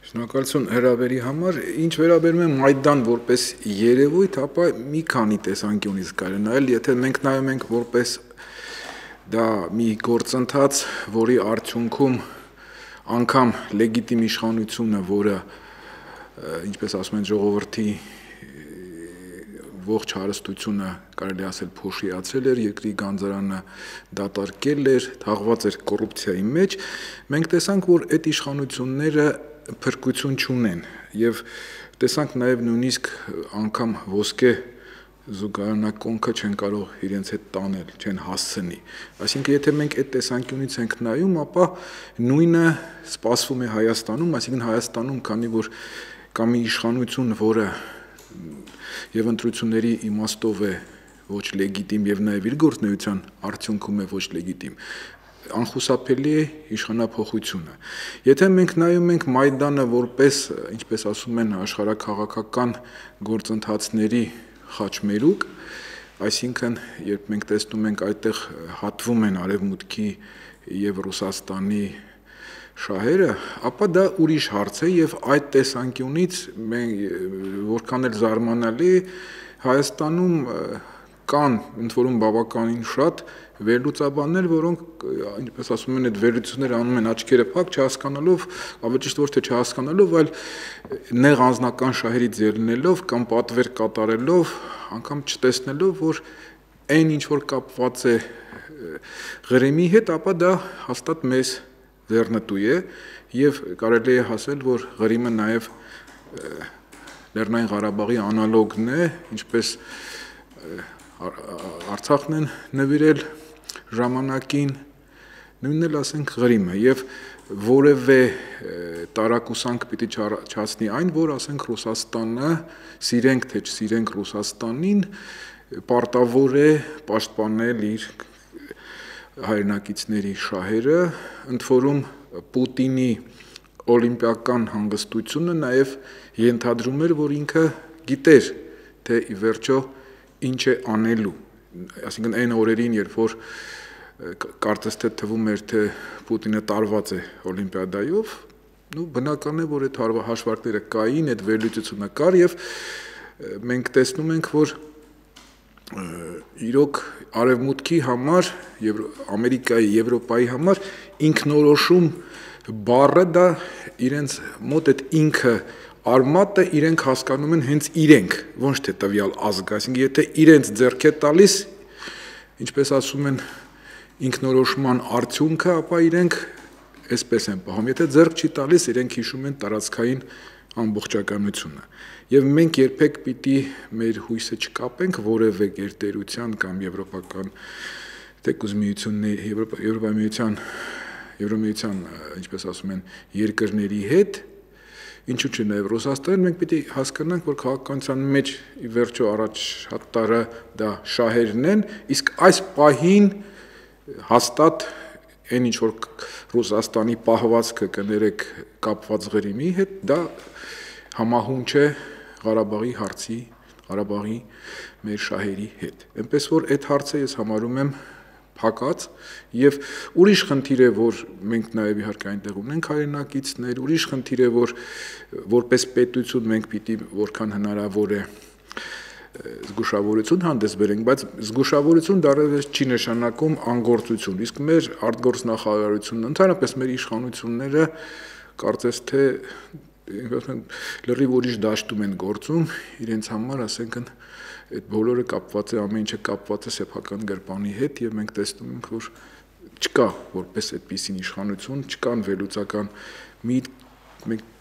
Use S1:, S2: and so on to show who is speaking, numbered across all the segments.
S1: Շնորհակալություն հրավերի համար, ինչ վերաբերում է Մայդան որպես երևույթ, ապա մի քանի տեսանկյունից կարելի նայել, եթե մենք նայում ենք որպես դա մի գործընթաց, որի արդյունքում անգամ լեգիտիմ իշխանությունը, որը ինչպես ասում են ժողովրդի ողջ հարստությունը կարելի ասել փոշիացել էր, երկրի գանձարանը դատարկել էր, թաղված էր կոռուպցիայի մեջ, մենք տեսանք, որ այդ իշխանությունները փրկություն չունեն եւ տեսանք նաեւ նույնիսկ անգամ ոսկե զուգարանակոնքը չեն կարող իրենց հետ տանել, չեն հասցնի։ Այսինքն եթե մենք այդ տեսանկյունից ենք նայում, ապա նույնը սպասվում է Հայաստանում, այսինքն Հայաստանում, քանի որ կա մի իշխանություն, որը եւ ընտրությունների իմաստով է ոչ լեգիտիմ եւ նաեւ իր գործունեության արդյունքում է ոչ լեգիտիմ, անխուսափելի է իշխանափոխությունը։ Եթե մենք նայում ենք Մայդանը որպես, ինչպես ասում են, աշխարհաքաղաքական գործընթացների խաչմերուկ, այսինքն երբ մենք տեսնում ենք այդտեղ հատվում են Արևմուտքի եւ Ռուսաստանի շահերը, ապա դա ուրիշ հարց է եւ այդ տեսանկյունից որքան էլ զարմանալի Հայաստանում կան ընդ որում բավականին շատ վերլուծաբաններ, որոնք ինչպես ասում են, այդ վերլուծությունները անում են աչքերը փակ, չհասկանալով, ավելի ճիշտ ոչ թե չհասկանալով, այլ նեղ անձնական շահերից ելնելով կամ պատվեր կատարելով, անգամ չտեսնելով, որ այն ինչ որ կապված է Ղրիմի հետ, ապա դա հաստատ մեզ ձեռնտու է եւ կարելի է ասել, որ Ղրիմը նաեւ Լեռնային Ղարաբաղի անալոգն է, ինչպես Արցախն են նվիրել ժամանակին, նույնն էլ ասենք Ղրիմը եւ որևէ տարակուսանք պիտի չհասնի այն, որ ասենք Ռուսաստանը սիրենք թե չսիրենք Ռուսաստանին, պարտավոր է պաշտպանել իր հայրենակիցների շահերը, ընդ որում Պուտինի օլիմպիական հանգստությունը նաև ենթադրում էր, որ ինքը գիտեր, թե ի վերջո ինչ է անելու, այսինքն այն օրերին, երբ որ կարծես թե թվում էր, թե Պուտինը տարված է օլիմպիադայով, բնական է, որ այդ հաշվարկները կային, այդ վերլուծությունը կար եւ մենք տեսնում ենք, որ իրոք Արևմուտքի համար եւ Ամերիկայի, Եվրոպայի համար ինքնորոշում բառը դա իրենց մոտ այդ ինքը արմատը իրենք հասկանում են հենց իրենք, ոչ թե տվյալ ազգը, այսինքն եթե իրենց ձեռք է տալիս, ինչպես ասում են, ինքնորոշման արդյունքը, ապա իրենք այսպես են պահում, եթե ձեռք չի տալիս, իրենք հիշում են տարածքային ամբողջականությունը։ Եվ մենք երբեք պիտի մեր հույսը չկապենք որևէ գերտերության կամ եվրոպական թեկուզ միությունների, Եվրոմիության, ինչպես ասում են, երկրների հետ, ինչու՞ չէ նաև Ռուսաստանին, մենք պիտի հասկանանք, որ քաղաքականության մեջ ի վերջո առաջատարը դա շահերն են, իսկ այս պահին հաստատ այն ինչ որ Ռուսաստանի պահվածքը կներեք կապված Ղրիմի հետ, դա համահունչ է Ղարաբաղի հարցի, Ղարաբաղի մեր շահերի հետ։ Այնպես որ այդ հարցը ես համարում եմ փակած եւ ուրիշ խնդիր է, որ մենք նաեւ իհարկե այնտեղ ունենք հայրենակիցներ, ուրիշ խնդիր է, որ որպես պետություն մենք պիտի որքան հնարավոր է զգուշավորություն հանդես բերենք, բայց զգուշավորություն դեռևս չի նշանակում անգործություն, իսկ մեր արտգործնախարարությունն, ընդհանրապես մեր իշխանությունները կարծես թե լրիվ ուրիշ դաշտում են գործում, իրենց համար, ասենք, այդ բոլորը կապված է, ամեն ինչը կապված է սեփական գրպանի հետ եւ մենք տեսնում ենք, որ չկա որպես այդպիսին իշխանություն, չկան վերլուծական մենք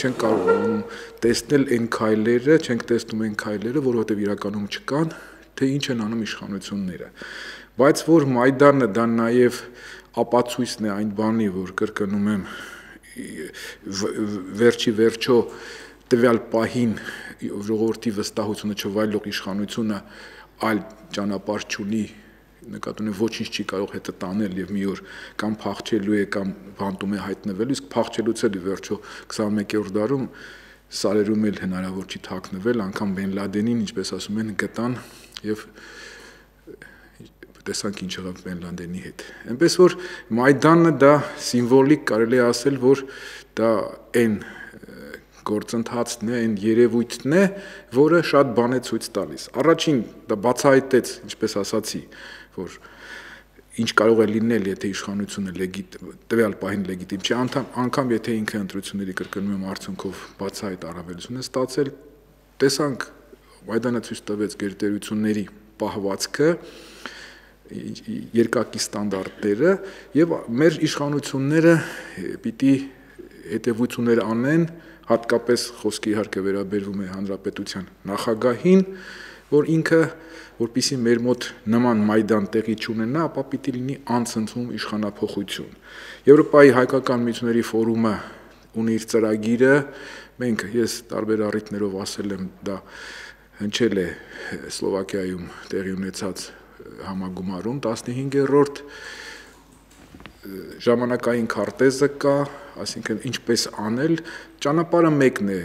S1: չենք կարող տեսնել այն քայլերը, չենք տեսնում այն քայլերը, որովհետեւ իրականում չկան, թե ինչ են անում իշխանությունները։ Բայց որ Մայդանը դա նաեւ ապացույցն է այն բանի, որ կրկնում եմ վերջի վերջո տվյալ պահին ժողովրդի վստահությունը չվայելող իշխանությունը այլ ճանապարհ չունի, նկատի ունի ոչինչ չի կարող հետը տանել եւ մի օր կամ փախչելու է կամ բանտում է հայտնվելու, իսկ փախչելուց էլ ի վերջո 21-րդ դարում սարերում էլ հնարավոր չի թաքնվել, անգամ Բեն Լադենին, ինչպես ասում են, գտան եւ տեսանք ինչ եղավ Բեն Լադենի հետ։ Այնպես որ Մայդանը դա սիմվոլիկ կարելի է ասել, որ դա այն գործընթացն է, այն երևույթն է, որը շատ բան է ցույց տալիս։ Առաջին դա բացահայտեց, ինչպես ասացի, որ ինչ կարող է լինել, եթե իշխանությունը տվյալ պահին լեգիտիմ չի, անգամ եթե ինքը ընտրությունների կրկնում եմ արդյունքով բացահայտ առավելություն է ստացել, տեսանք Մայդանը ցույց տվեց գերտերությունների պահվածքը, երկակի ստանդարտները եւ մեր իշխանությունները պիտի հետևություններ անեն, հատկապես խոսքը իհարկե վերաբերվում է հանրապետության նախագահին, որ ինքը որպեսզի մեր մոտ նման Մայդան տեղի չունենա, ապա պիտի լինի անցնցում իշխանափոխություն։ Եվրոպայի հայկական միությունների ֆորումը ունի իր ծրագիրը, ես տարբեր առիթներով ասել եմ, դա հնչել է Սլովակիայում տեղի ունեցած համագումարում 15-րդ ժամանակային քարտեզը կա, այսինքն ինչպես անել, ճանապարհը մեկն է,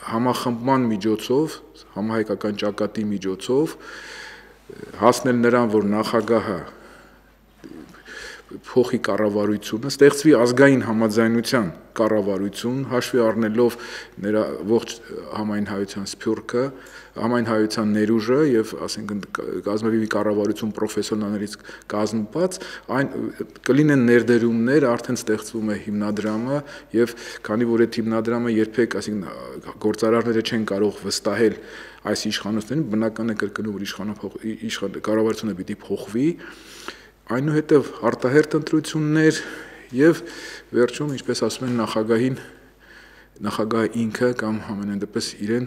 S1: համախմբման միջոցով, համահայկական ճակատի միջոցով հասնել նրան, որ նախագահը փոխի կառավարությունը, ստեղծվի ազգային համաձայնության կառավարություն, հաշվի առնելով նրա ողջ համայն հայության սփյուռքը, համայն հայության ներուժը եւ ասենք կազմվի կառավարություն պրոֆեսիոնալներից կազմված, այն կլինեն ներդրումներ, արդեն ստեղծվում է հիմնադրամը եւ քանի որ այդ հիմնադրամը երբեք, ասենք գործարարները չեն կարող վստահել այս իշխանություններին, բնական է կրկնում, որ կառավարությունը պիտի փոխվի, այնուհետև արտահերթ ընտրություններ եւ վերջում, ինչպես ասում են, նախագահը ինքը կամ ամենայն դեպս իրեն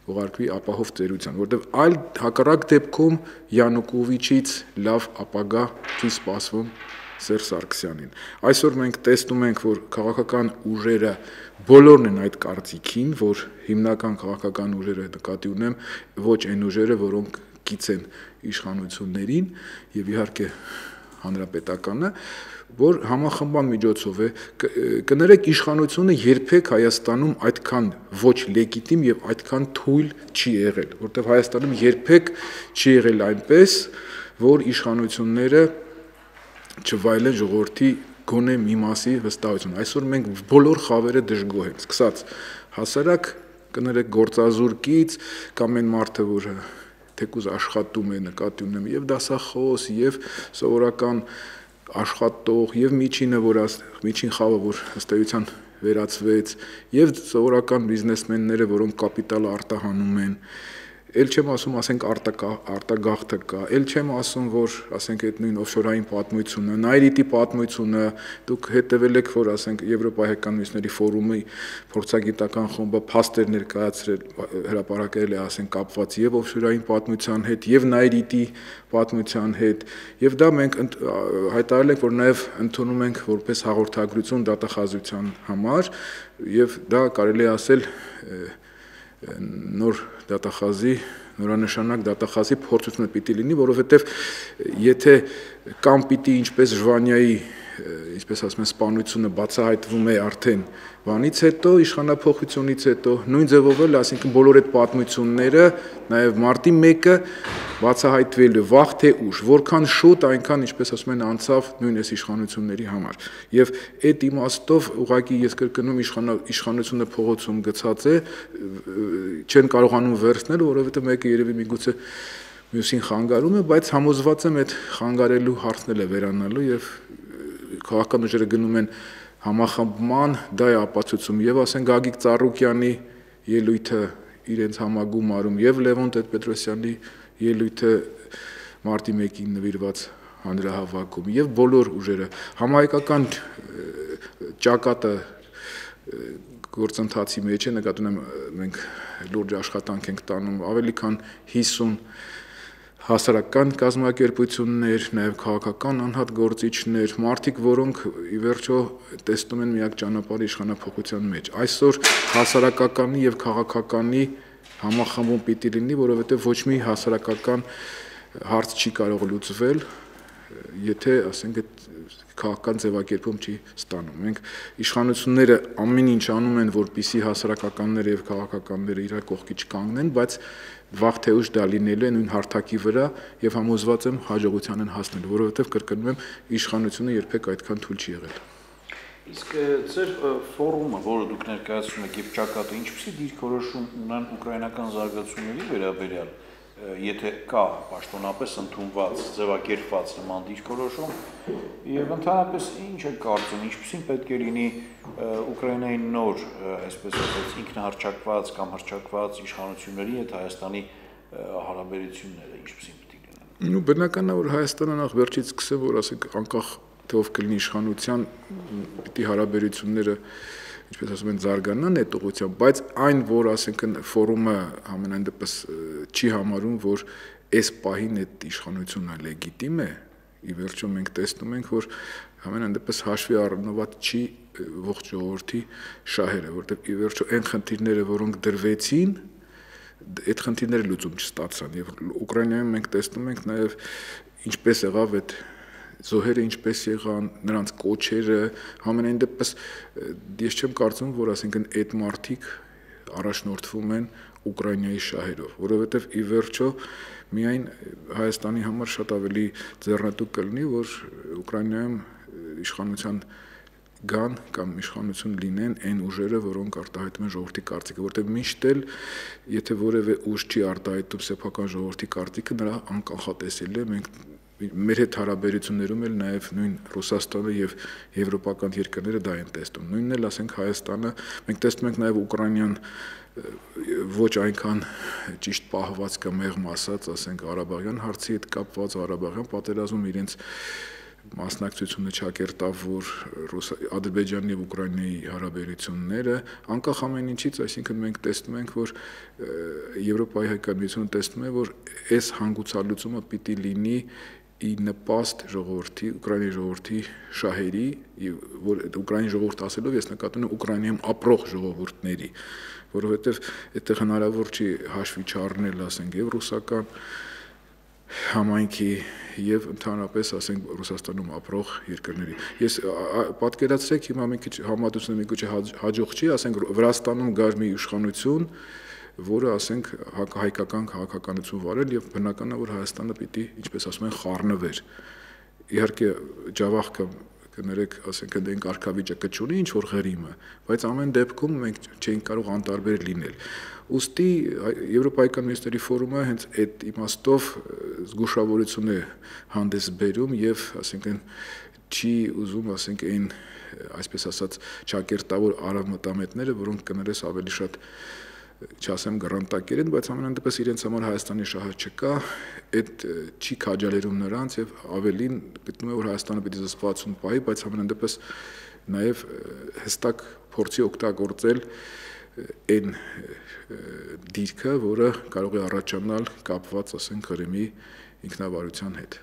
S1: ուղարկվի ապահով ծերության, որտեղ այլ հակառակ դեպքում Յանուկովիչից լավ ապագա չի սպասվում Սերժ Սարգսյանին։ Այսօր մենք տեսնում ենք, որ քաղաքական ուժերը բոլորն են այդ կարծիքին, որ հիմնական քաղաքական ուժերը նկատի ունեմ, ոչ այն ուժերը, որոնք կից են իշխանություններին եւ իհարկե հանրապետականը, որ համախմբման միջոցով է, կներեք իշխանությունը երբեք Հայաստանում այդքան ոչ լեգիտիմ եւ այդքան թույլ չի եղել, որտեղ Հայաստանում երբեք չի եղել այնպես, որ իշխանությունները չվայելեն ժողովրդի գոնե մի մասի վստահություն։ Այսօր մենք բոլոր խավերը դժգոհ ենք, սկսած հասարակ կներեք գործազուրկից կամ այն մարդը, որ թեկուզ աշխատում է, նկատի ունեմ եւ դասախոս եւ սովորական աշխատող եւ միջին խավը, որ ըստ էության վերածվեց եւ սովորական բիզնեսմենները, որոնք կապիտալը արտահանում են, ել չեմ ասում, ասենք արտագաղթը կա, ել չեմ ասում, որ ասենք այդ նույն օֆշորային պատմությունը, Նայրիտի պատմությունը, դուք հետևել եք, որ ասենք Եվրոպայի հայկական միությունների ֆորումի փորձագիտական խումբը փաստեր ներկայացրել, հրապարակել է, ասենք կապված եւ օֆշորային պատմության հետ, եւ Նայրիտի պատմության հետ, եւ դա մենք հայտարարել ենք, որ նաեւ ընդունում ենք որպես հաղորդագրություն դատախազության համար, եւ դա կարելի է ասել նոր դատախազի, նորանշանակ դատախազի փորձությունը պիտի լինի, որովհետև եթե կամ պիտի ինչպես Ժվանյայի, ինչպես ասում են, սպանությունը բացահայտվում է արդեն բանից հետո, իշխանափոխությունից հետո, նույն ձևով էլ, այսինքն բոլոր այդ պատմությունները, նաև մարտի 1-ը բացահայտվելու վաղ թե ուշ, որքան շուտ, այնքան, ինչպես ասում են, անցավ նույն այս իշխանությունների համար։ Եվ այդ իմաստով ուղղակի ես կրկնում իշխանությունը փողոցում գցած է, չեն կարողանում վերցնել, որովհետև մեկը երևի միգուցե մյուսին խանգարում է, բայց համոզված եմ այդ խանգարելու հարցն էլ է վերանալու եւ քաղաքական ուժերը գնում են համախմբման, դա է ապացուցում եւ ասեն Գագիկ Ծառուկյանի ելույթը իրենց համագումարում եւ Լևոն Տեր-Պետրոսյանի ելույթը մարտի 1-ին նվիրված հանրահավաքում եւ բոլոր ուժերը համահայկական ճակատը գործընթացի մեջ է, նկատի ունեմ մենք լուրջ աշխատանք ենք տանում, ավելի քան 50 հասարակական կազմակերպություններ, նաև քաղաքական անհատ գործիչներ, մարդիկ, որոնք ի վերջո տեսնում են միակ ճանապարհը իշխանափոխության մեջ։ Այսօր հասարակականի եւ քաղաքականի համախմբում պիտի լինի, որովհետեւ ոչ մի հասարակական հարց չի կարող լուծվել, եթե, ասենք, այդ քաղաքական ձևակերպում չի ստանում։ Մենք իշխանությունները ամեն ինչ անում են, որպեսզի հասարակականները եւ քաղաքականները իրար կողքի չկանգնեն, բայց վաղ թե ուշ դա լինելու է նույն հարթակի վրա եւ համոզված եմ հաջողության են հասնել, որովհետեւ կրկնում եմ, իշխանությունը երբեք այդքան թույլ չի եղել։
S2: Իսկ ձեր ֆորումը, որը դուք ներկայացնում եք եւ ճակատը, ինչպիսի դիրքորոշում ունեն ուկրաինական զարգացումների վերաբերյալ, եթե կա պաշտոնապես ընդունված, ձևակերպված նման դիրքորոշում, եւ ընդհանրապես ինչ է կարծում, ինչպիսին պետք է լինի Ուկրաինայի նոր, այսպես ասած, ինքնահռչակված կամ հռչակված իշխանությունների հետ Հայաստանի հարաբերությունները, ինչպիսին պետք է լինեն։
S1: Բնականն է, որ Հայաստանը նախ վերջից սկսել, որ ասենք անկախ թե ով կլինի իշխանության, պիտի հարաբերությունները, ինչպես ասում են, զարգանան այդ ուղղությամբ, բայց այն, որ ասենք ֆորումը ամենայն դեպս չի համարում, որ այս պահին այդ իշխանությունը լեգիտիմ է, ի վերջո մենք տեսնում ենք, որ ամենայն դեպս հաշվի առնված չի ողջ ժողովրդի շահերը, որտեղ ի վերջո այն խնդիրները, որոնք դրվեցին, այդ խնդիրները լուծում չստացան, եւ Ուկրաինայում մենք տեսնում ենք նաեւ ինչպես եղավ այդ զոհերը ինչպես եղան, նրանց կոչերը, համենայն դեպս ես չեմ կարծում, որ ասենք այդ մարդիկ առաջնորդվում են Ուկրաինայի շահերով, որովհետև ի վերջո միայն Հայաստանի համար շատ ավելի ձեռնտու կլինի, որ Ուկրաինայում իշխանության գան կամ իշխանություն լինեն այն ուժերը, որոնք արտահայտում են ժողովրդի կարծիքը, որտեղ միշտ էլ եթե որևէ ուժ չի արտահայտում սեփական ժողովրդի կարծիքը, նրա անկանխատեսելի է, մենք մեր հետ հարաբերություններում էլ նաև նույն Ռուսաստանը եւ եվրոպական երկրները դա են տեսնում։ Նույնն էլ ասենք Հայաստանը, մենք տեսնում ենք նաև ուկրաինյան ոչ այնքան ճիշտ պահված կամ մեղմ ասած, ասենք Ղարաբաղյան հարցի հետ կապված, Ղարաբաղյան պատերազմում իրենց մասնակցությունը չակերտավ, որ Ադրբեջանի եւ Ուկրաինայի հարաբերությունները անկախ ամեն ինչից, այսինքն մենք տեսնում ենք, որ Եվրոպայի հայկականությունը տեսնում է, որ այս հանգուցալուծումը պիտի լինի ի նպաստ ժողովրդի, Ուկրաինայի ժողովրդի շահերի, որ Ուկրաինայի ժողովուրդ ասելով ես նկատում եմ Ուկրաինայում ապրող ժողովուրդների, որովհետև այդտեղ հնարավոր չի հաշվի չառնել, ասենք, եւ ռուսական համայնքի եւ ընդհանրապես ասենք Ռուսաստանում ապրող երկրների։ Ես պատկերացրեք հիմա մի քիչ համատությունը մի քիչ հաջող չի, ասենք Վրաստանում գար մի իշխանություն, որը ասենք հայկական քաղաքականություն վարել եւ բնական է որ Հայաստանը պիտի, ինչպես ասում են, խառնվեր։ Իհարկե ջավախքը կներեք, ասենք այն կարգավիճակը չունի ինչ որ ղրիմը, բայց ամեն դեպքում մենք չենք կարող անտարբեր լինել։ Ոստի Եվրոպայական միኒստերի ֆորումը հենց այդ իմաստով զգուշավորություն է հանդես բերում եւ ասենք չի ուզում, ասենք այն այսպես ասած ճակերտավոր արևմտամետները, որոնք կներես ավելի շատ չասեմ գրանտակեր են, բայց ամենայն դեպս իրենց համար Հայաստանի շահը չկա, այդ չի քաջալերում նրանց եւ ավելին գտնում է որ Հայաստանը պիտի զսպվածություն պահի, բայց ամենայն դեպս նաեւ հստակ փորձի օգտագործել այն դիրքը, որը կարող է առաջանալ կապված, ասենք, Ղրիմի ինքնավարության հետ։